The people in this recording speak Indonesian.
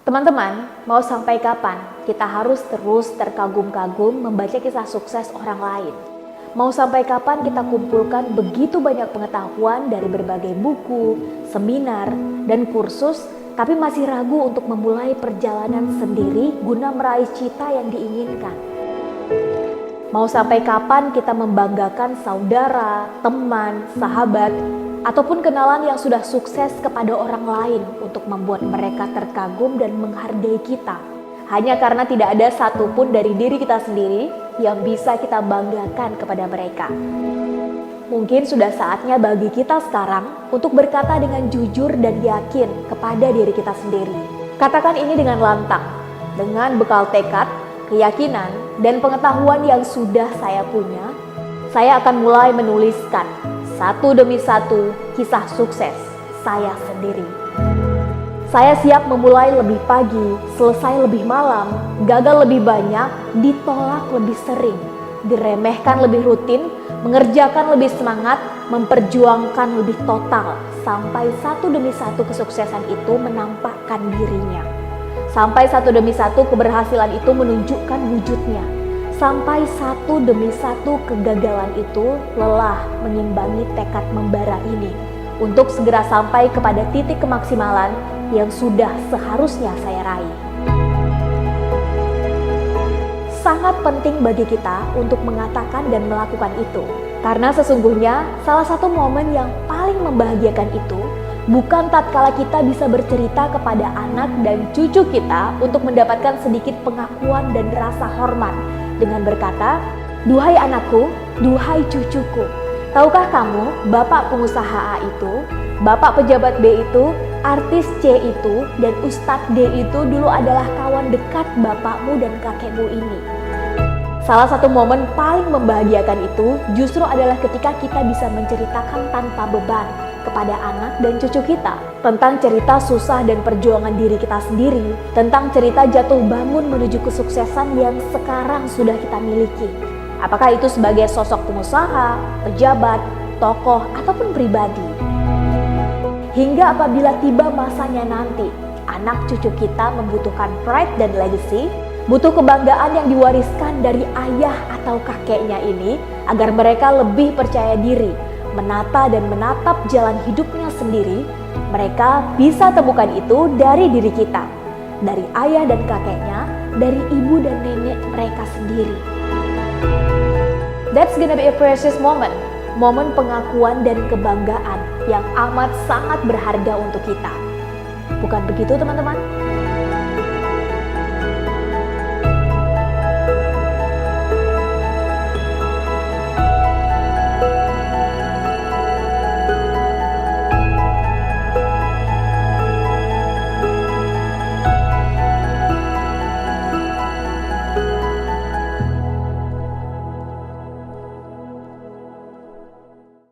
Teman-teman, mau sampai kapan kita harus terus terkagum-kagum membaca kisah sukses orang lain? Mau sampai kapan kita kumpulkan begitu banyak pengetahuan dari berbagai buku, seminar, dan kursus, tapi masih ragu untuk memulai perjalanan sendiri guna meraih cita yang diinginkan? Mau sampai kapan kita membanggakan saudara, teman, sahabat, ataupun kenalan yang sudah sukses kepada orang lain untuk membuat mereka terkagum dan menghargai kita, hanya karena tidak ada satupun dari diri kita sendiri yang bisa kita banggakan kepada mereka? Mungkin sudah saatnya bagi kita sekarang untuk berkata dengan jujur dan yakin kepada diri kita sendiri. Katakan ini dengan lantang, dengan bekal tekad, keyakinan, dan pengetahuan yang sudah saya punya. Saya akan mulai menuliskan satu demi satu kisah sukses saya sendiri. Saya siap memulai lebih pagi, selesai lebih malam, gagal lebih banyak, ditolak lebih sering, diremehkan lebih rutin, mengerjakan lebih semangat, memperjuangkan lebih total, sampai satu demi satu kesuksesan itu menampakkan dirinya. Sampai satu demi satu keberhasilan itu menunjukkan wujudnya. Sampai satu demi satu kegagalan itu lelah mengimbangi tekad membara ini untuk segera sampai kepada titik kemaksimalan yang sudah seharusnya saya raih. Sangat penting bagi kita untuk mengatakan dan melakukan itu, karena sesungguhnya salah satu momen yang paling membahagiakan itu bukan tatkala kita bisa bercerita kepada anak dan cucu kita untuk mendapatkan sedikit pengakuan dan rasa hormat dengan berkata, "Duhai anakku, duhai cucuku, tahukah kamu bapak pengusaha A itu, bapak pejabat B itu, artis C itu, dan Ustadz D itu dulu adalah kawan dekat bapakmu dan kakekmu ini." Salah satu momen paling membahagiakan itu justru adalah ketika kita bisa menceritakan tanpa beban kepada anak dan cucu kita tentang cerita susah dan perjuangan diri kita sendiri, tentang cerita jatuh bangun menuju kesuksesan yang sekarang sudah kita miliki. Apakah itu sebagai sosok pengusaha, pejabat, tokoh, ataupun pribadi. Hingga apabila tiba masanya nanti, anak cucu kita membutuhkan pride dan legacy, butuh kebanggaan yang diwariskan dari ayah atau kakeknya ini agar mereka lebih percaya diri, menata dan menatap jalan hidupnya sendiri. Mereka bisa temukan itu dari diri kita, dari ayah dan kakeknya, dari ibu dan nenek mereka sendiri. That's gonna be a precious moment, momen pengakuan dan kebanggaan yang amat sangat berharga untuk kita. Bukan begitu teman-teman?